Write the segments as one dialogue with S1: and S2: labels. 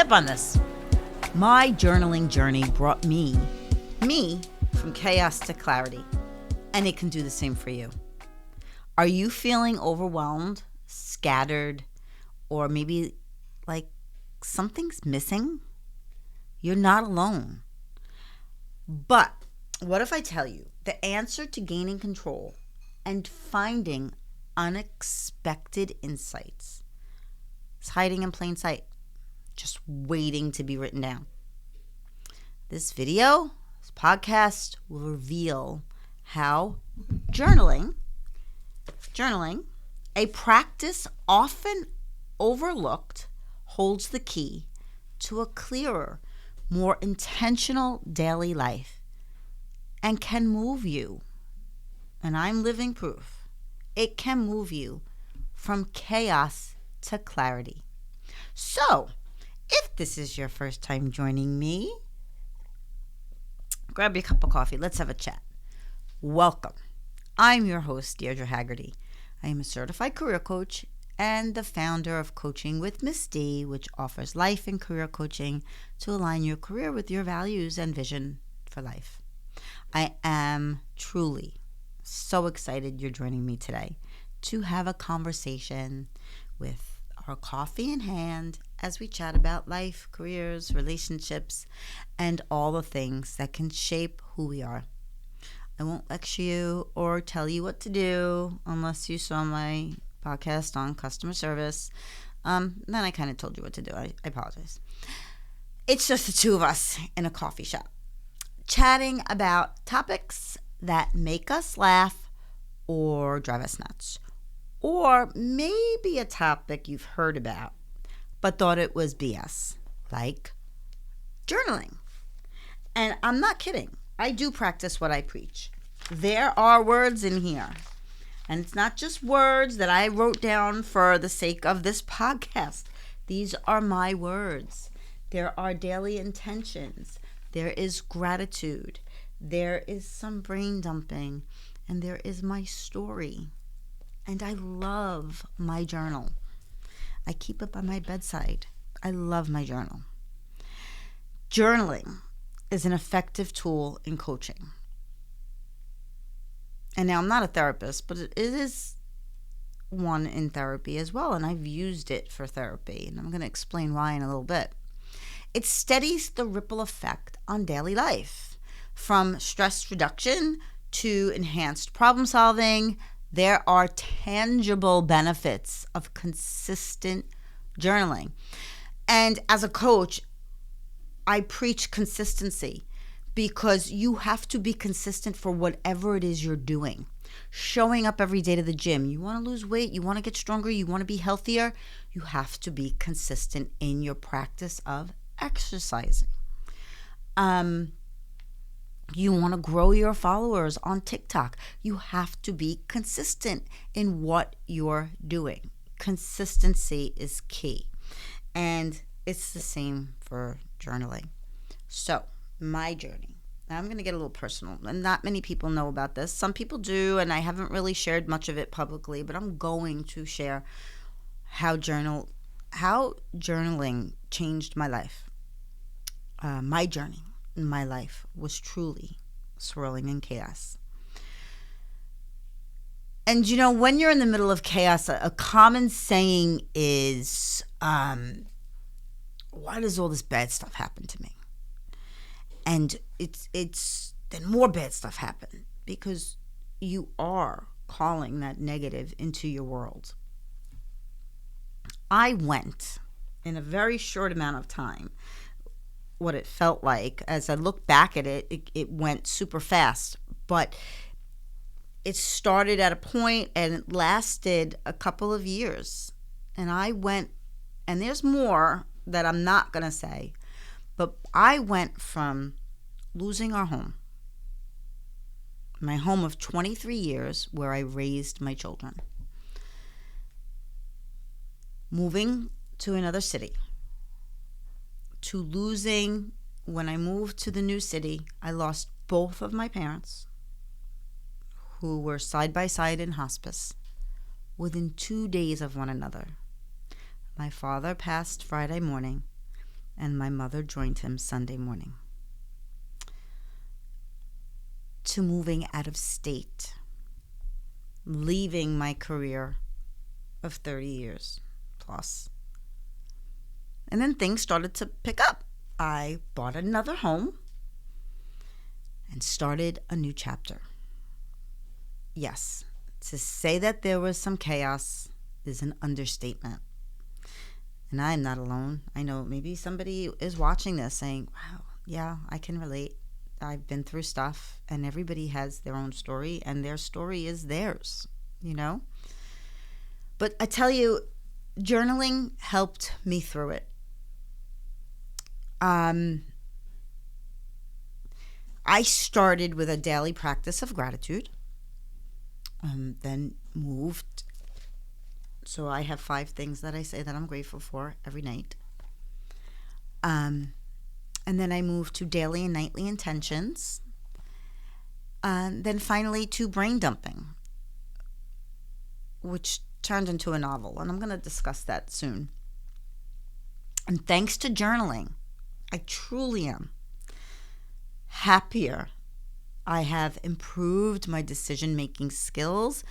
S1: up on this. My journaling journey brought me from chaos to clarity, and it can do the same for you. Are you feeling overwhelmed, scattered, or maybe like something's missing? You're not alone. But what if I tell you the answer to gaining control and finding unexpected insights is hiding in plain sight, just waiting to be written down? This video, this podcast will reveal how journaling, a practice often overlooked, holds the key to a clearer, more intentional daily life and can move you, and I'm living proof, it can move you from chaos to clarity. So, if this is your first time joining me, grab your cup of coffee. Let's have a chat. Welcome. I'm your host, Deirdre Haggerty. I am a certified career coach and the founder of Coaching with Miss D, which offers life and career coaching to align your career with your values and vision for life. I am truly so excited you're joining me today to have a conversation with our coffee in hand as we chat about life, careers, relationships, and all the things that can shape who we are. I won't lecture you or tell you what to do unless you saw my podcast on customer service. Then I kind of told you what to do. I apologize. It's just the two of us in a coffee shop, chatting about topics that make us laugh or drive us nuts, or maybe a topic you've heard about but thought it was BS, like journaling. And I'm not kidding. I do practice what I preach. There are words in here. And it's not just words that I wrote down for the sake of this podcast. These are my words. There are daily intentions. There is gratitude. There is some brain dumping. And there is my story. And I love my journal. I keep it by my bedside. I love my journal. Journaling is an effective tool in coaching. And now I'm not a therapist, but it is one in therapy as well. And I've used it for therapy. And I'm going to explain why in a little bit. It steadies the ripple effect on daily life. From stress reduction to enhanced problem solving, there are tangible benefits of consistent journaling. And as a coach, I preach consistency because you have to be consistent for whatever it is you're doing. Showing up every day to the gym. You want to lose weight, you want to get stronger, you want to be healthier, you have to be consistent in your practice of exercising. You want to grow your followers on TikTok. You have to be consistent in what you're doing. Consistency is key. And it's the same for journaling. So, my journey. Now I'm going to get a little personal. And not many people know about this. Some people do, and I haven't really shared much of it publicly, but I'm going to share how journaling changed my life. My journey in my life was truly swirling in chaos. And you know, when you're in the middle of chaos, a common saying is, why does all this bad stuff happen to me? And it's then more bad stuff happen because you are calling that negative into your world. I went in a very short amount of time, what it felt like. As I look back at it, it went super fast, but it started at a point and it lasted a couple of years. And I went, and there's more that I'm not going to say, but I went from losing our home, my home of 23 years where I raised my children, moving to another city, to losing, when I moved to the new city, I lost both of my parents, who were side by side in hospice, within 2 days of one another. My father passed Friday morning, and my mother joined him Sunday morning, to moving out of state, leaving my career of 30 years plus. And then things started to pick up. I bought another home and started a new chapter. Yes, to say that there was some chaos is an understatement. And I'm not alone. I know maybe somebody is watching this saying, wow, yeah, I can relate. I've been through stuff, and everybody has their own story, and their story is theirs, you know? But I tell you, journaling helped me through it. I started with a daily practice of gratitude, then moved. So I have 5 things that I say that I'm grateful for every night. And then I moved to daily and nightly intentions. Then finally to brain dumping, which turned into a novel. And I'm going to discuss that soon. And thanks to journaling, I truly am happier. I have improved my decision-making skills.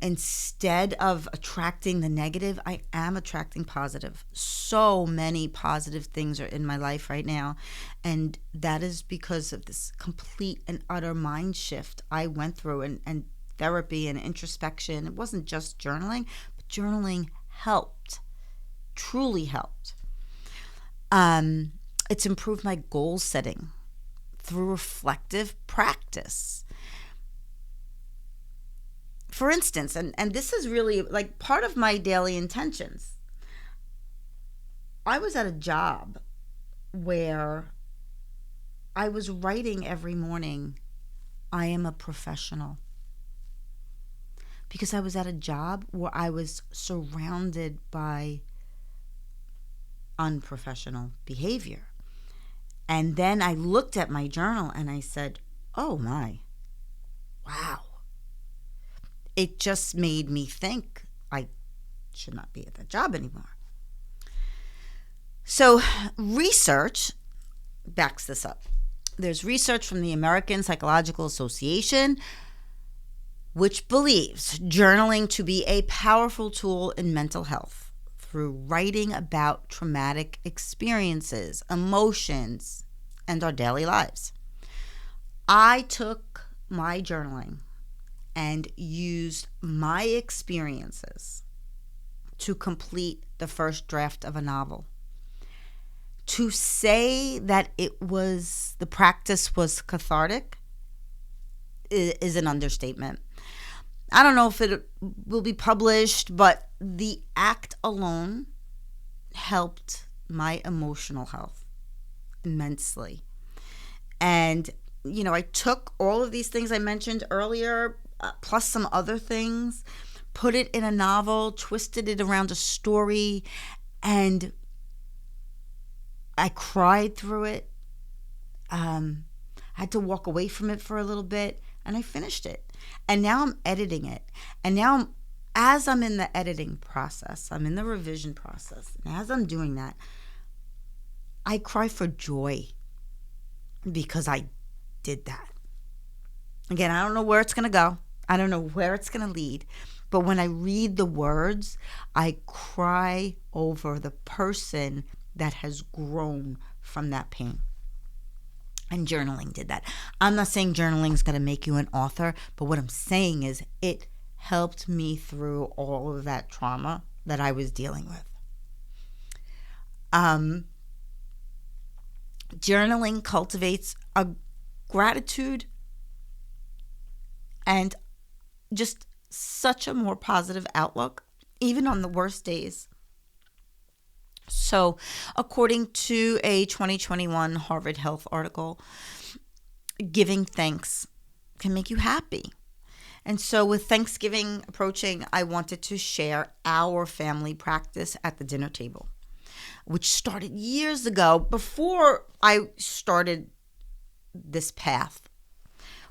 S1: Instead of attracting the negative, I am attracting positive. So many positive things are in my life right now. And that is because of this complete and utter mind shift I went through, and therapy and introspection. It wasn't just journaling, but journaling helped, truly helped. It's improved my goal setting through reflective practice. For instance, and this is really like part of my daily intentions. I was at a job where I was writing every morning, I am a professional. Because I was at a job where I was surrounded by unprofessional behavior. And then I looked at my journal and I said, oh my, wow. It just made me think I should not be at that job anymore. So research backs this up. There's research from the American Psychological Association, which believes journaling to be a powerful tool in mental health through writing about traumatic experiences, emotions, and our daily lives. I took my journaling and used my experiences to complete the first draft of a novel. To say that the practice was cathartic is an understatement. I don't know if it will be published, but the act alone helped my emotional health immensely. And, I took all of these things I mentioned earlier, plus some other things, put it in a novel, twisted it around a story, and I cried through it. I had to walk away from it for a little bit, and I finished it. And now I'm editing it. And now, as I'm in the editing process, I'm in the revision process, and as I'm doing that, I cry for joy because I did that. Again, I don't know where it's going to go. I don't know where it's going to lead. But when I read the words, I cry over the person that has grown from that pain. And journaling did that. I'm not saying journaling is going to make you an author, but what I'm saying is it helped me through all of that trauma that I was dealing with. Journaling cultivates a gratitude and just such a more positive outlook, even on the worst days. So, according to a 2021 Harvard Health article, giving thanks can make you happy. And so with Thanksgiving approaching, I wanted to share our family practice at the dinner table, which started years ago before I started this path.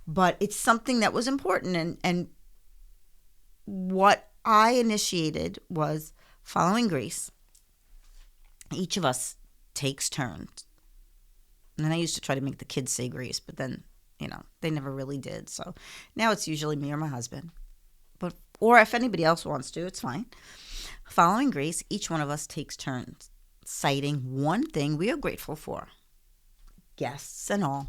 S1: But it's something that was important. And what I initiated was following Grace. Each of us takes turns. And then I used to try to make the kids say grace, but then, they never really did. So now it's usually me or my husband. Or if anybody else wants to, it's fine. Following grace, each one of us takes turns citing one thing we are grateful for, guests and all.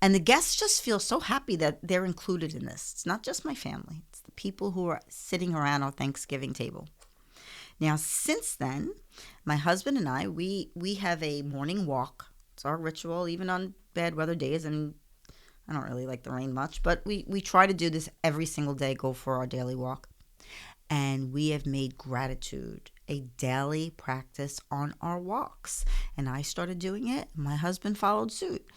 S1: And the guests just feel so happy that they're included in this. It's not just my family. It's the people who are sitting around our Thanksgiving table. Now, since then, my husband and I, we have a morning walk. It's our ritual, even on bad weather days. And I don't really like the rain much, but we try to do this every single day, go for our daily walk. And we have made gratitude a daily practice on our walks. And I started doing it. My husband followed suit.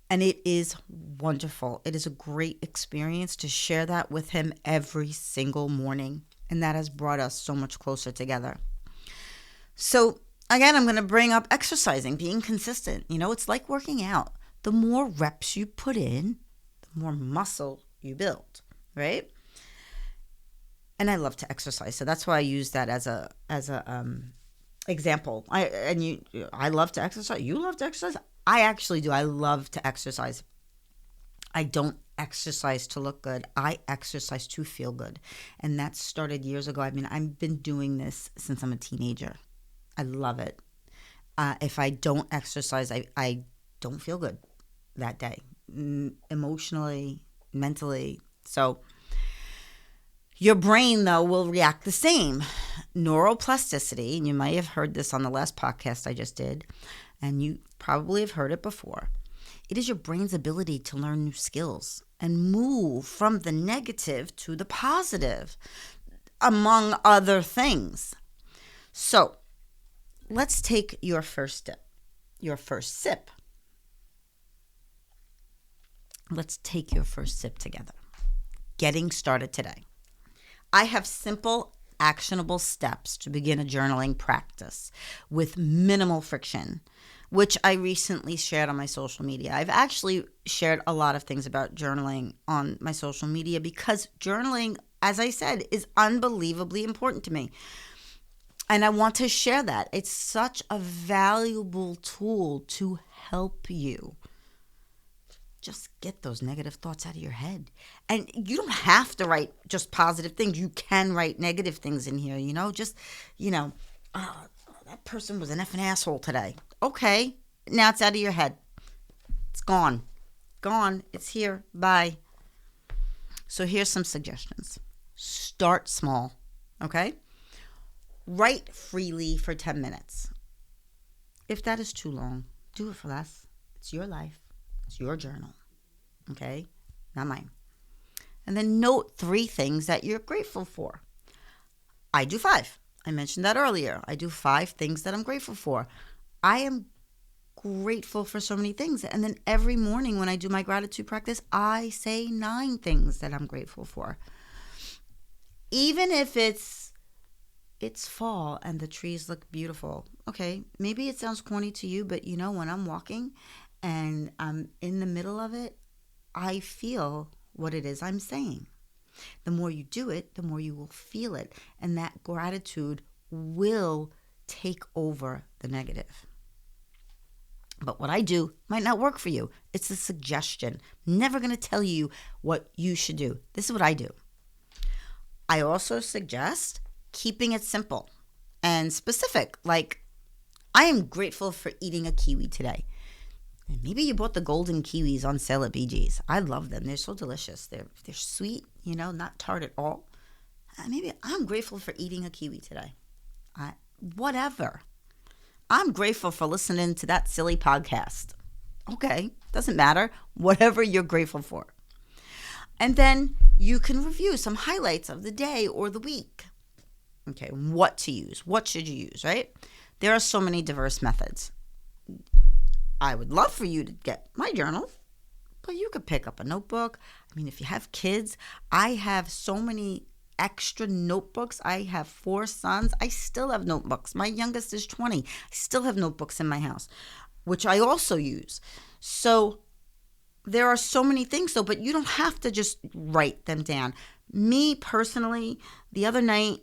S1: And it is wonderful. It is a great experience to share that with him every single morning. And that has brought us so much closer together. So again, I'm going to bring up exercising, being consistent. It's like working out. The more reps you put in, the more muscle you build, right? And I love to exercise, so that's why I use that as a example. I love to exercise. You love to exercise. I actually do. I love to exercise. I don't exercise to look good. I exercise to feel good, and that started years ago. I've been doing this since I'm a teenager. I love it. If I don't exercise, I don't feel good that day, emotionally, mentally. So your brain, though, will react the same. Neuroplasticity, and you might have heard this on the last podcast I just did, and you probably have heard it before. It is your brain's ability to learn new skills and move from the negative to the positive, among other things. So let's take your first step, your first sip. Let's take your first sip together. Getting started today. I have simple, actionable steps to begin a journaling practice with minimal friction, which I recently shared on my social media. I've actually shared a lot of things about journaling on my social media because journaling, as I said, is unbelievably important to me. And I want to share that. It's such a valuable tool to help you just get those negative thoughts out of your head. And you don't have to write just positive things. You can write negative things in here, that person was an effing asshole today. Okay, now it's out of your head. It's gone. Gone. It's here. Bye. So here's some suggestions. Start small, okay? Write freely for 10 minutes. If that is too long, do it for less. It's your life. It's your journal, okay? Not mine. And then note 3 things that you're grateful for. I do 5. I mentioned that earlier. I do 5 things that I'm grateful for. I am grateful for so many things. And then every morning when I do my gratitude practice, I say 9 things that I'm grateful for. Even if it's fall and the trees look beautiful. Okay, maybe it sounds corny to you, but when I'm walking and I'm in the middle of it, I feel what it is I'm saying. The more you do it, the more you will feel it. And that gratitude will take over the negative. But what I do might not work for you. It's a suggestion. I'm never going to tell you what you should do. This is what I do. I also suggest keeping it simple and specific. Like, I am grateful for eating a kiwi today. And maybe you bought the golden kiwis on sale at BG's. I love them. They're so delicious. They're sweet, not tart at all. Maybe I'm grateful for eating a kiwi today. Whatever. I'm grateful for listening to that silly podcast. Okay, doesn't matter. Whatever you're grateful for. And then you can review some highlights of the day or the week. Okay, what to use. What should you use, right? There are so many diverse methods. I would love for you to get my journal, but you could pick up a notebook. If you have kids, I have so many extra notebooks. I have 4 sons. I still have notebooks. My youngest is 20. I still have notebooks in my house, which I also use. So there are so many things though, but you don't have to just write them down. Me personally, the other night,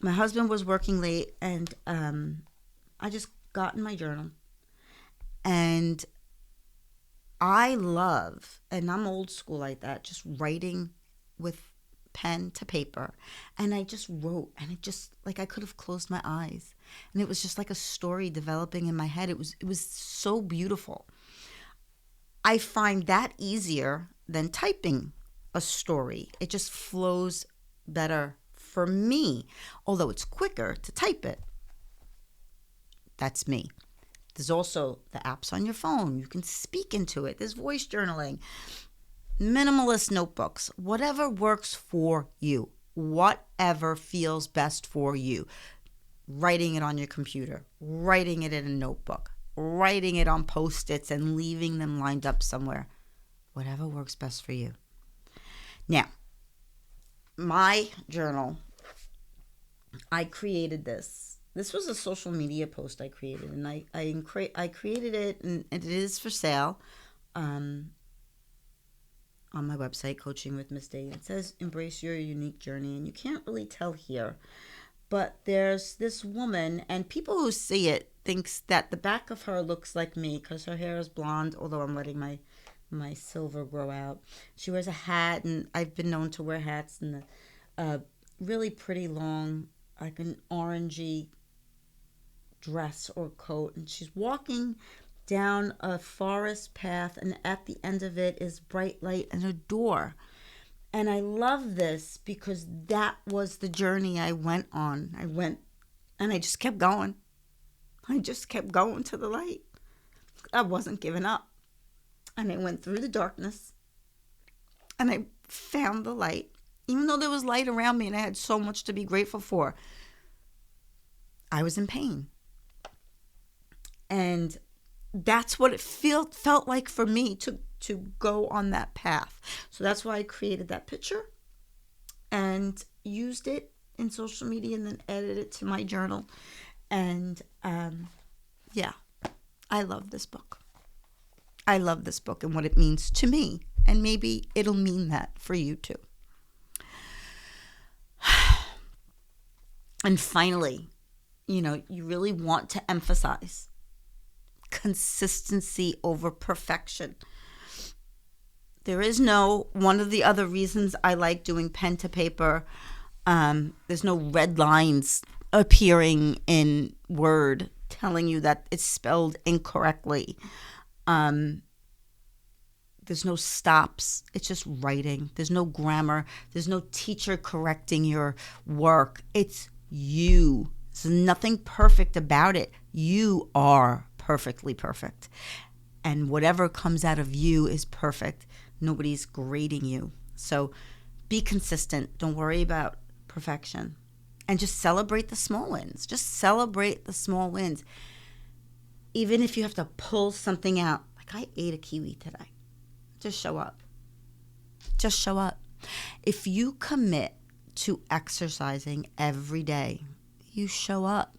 S1: my husband was working late and I just got in my journal And I love, and I'm old school like that, just writing with pen to paper. And I just wrote, and it just, like, I could have closed my eyes. And it was just like a story developing in my head. It was so beautiful. I find that easier than typing a story. It just flows better for me, although it's quicker to type it. That's me. There's also the apps on your phone. You can speak into it. There's voice journaling, minimalist notebooks, whatever works for you, whatever feels best for you. Writing it on your computer, writing it in a notebook, writing it on Post-its and leaving them lined up somewhere. Whatever works best for you. Now, my journal, I created this. This was a social media post I created, and I created it, and it is for sale on my website, Coaching with Miss Day. It says, embrace your unique journey, and you can't really tell here, but there's this woman, and people who see it thinks that the back of her looks like me because her hair is blonde, although I'm letting my silver grow out. She wears a hat, and I've been known to wear hats, and a really pretty long, like an orangey dress or coat, and she's walking down a forest path, and at the end of it is bright light and a door. And I love this because that was the journey I went on. I went and I just kept going. I just kept going to the light. I wasn't giving up. And I went through the darkness and I found the light. Even though there was light around me and I had so much to be grateful for, I was in pain. And that's what it felt like for me to go on that path. So that's why I created that picture and used it in social media and then edited it to my journal. And yeah, I love this book. I love this book and what it means to me. And maybe it'll mean that for you too. And finally, you really want to emphasize consistency over perfection. There is one of the other reasons I like doing pen to paper. There's no red lines appearing in Word telling you that it's spelled incorrectly. There's no stops. It's just writing. There's no grammar. There's no teacher correcting your work. It's you. There's nothing perfect about it. You are perfectly perfect. And whatever comes out of you is perfect. Nobody's grading you. So be consistent. Don't worry about perfection. And just celebrate the small wins. Just celebrate the small wins. Even if you have to pull something out. Like I ate a kiwi today. Just show up. Just show up. If you commit to exercising every day, you show up.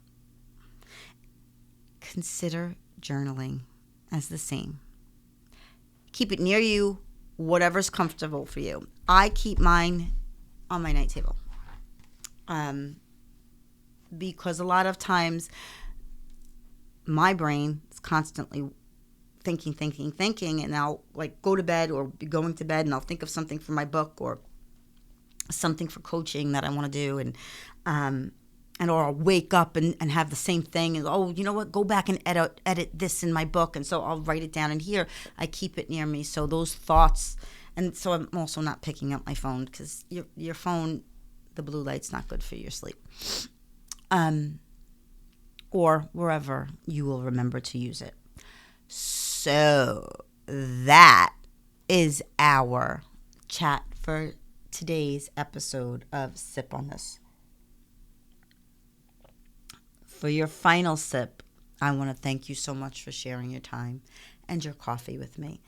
S1: Consider journaling as the same. Keep it near you, whatever's comfortable for you. I keep mine on my night table. Because a lot of times my brain is constantly thinking, and I'll like go to bed or be going to bed and I'll think of something for my book or something for coaching that I want to do, and or I'll wake up and have the same thing and, oh, you know what, go back and edit this in my book, and so I'll write it down in here. I keep it near me, so those thoughts, and so I'm also not picking up my phone because your phone, the blue light's not good for your sleep. Or wherever you will remember to use it. So that is our chat for today's episode of Sip on This. For your final sip, I want to thank you so much for sharing your time and your coffee with me.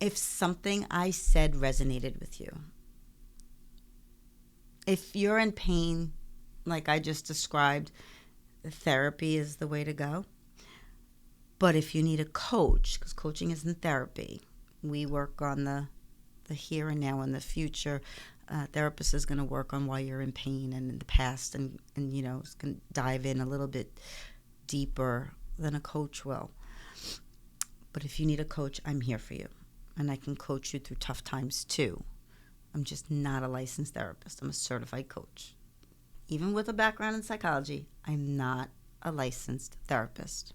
S1: If something I said resonated with you, if you're in pain like I just described, therapy is the way to go. But if you need a coach, because coaching isn't therapy, we work on the here and now and the future. Therapist is going to work on why you're in pain and in the past, and it's going to dive in a little bit deeper than a coach will. But if you need a coach, I'm here for you. And I can coach you through tough times too. I'm just not a licensed therapist. I'm a certified coach. Even with a background in psychology, I'm not a licensed therapist.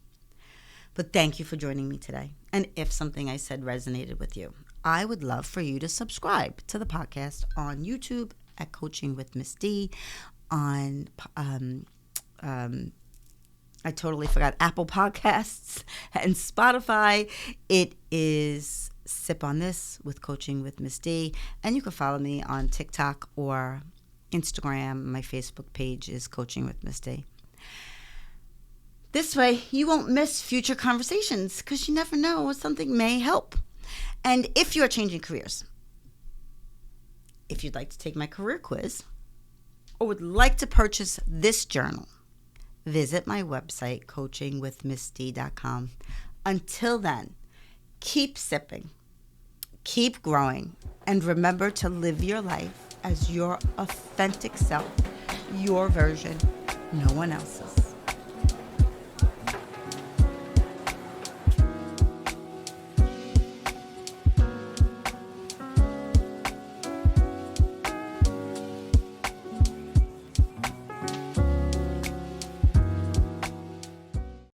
S1: But thank you for joining me today. And if something I said resonated with you, I would love for you to subscribe to the podcast on YouTube at Coaching with Miss D, on I totally forgot, Apple Podcasts and Spotify. It is Sip on This with Coaching with Miss D. And you can follow me on TikTok or Instagram. My Facebook page is Coaching with Miss D. This way, you won't miss future conversations because you never know, something may help. And if you are changing careers, if you'd like to take my career quiz or would like to purchase this journal, visit my website, coachingwithmissd.com. Until then, keep sipping, keep growing, and remember to live your life as your authentic self, your version, no one else's.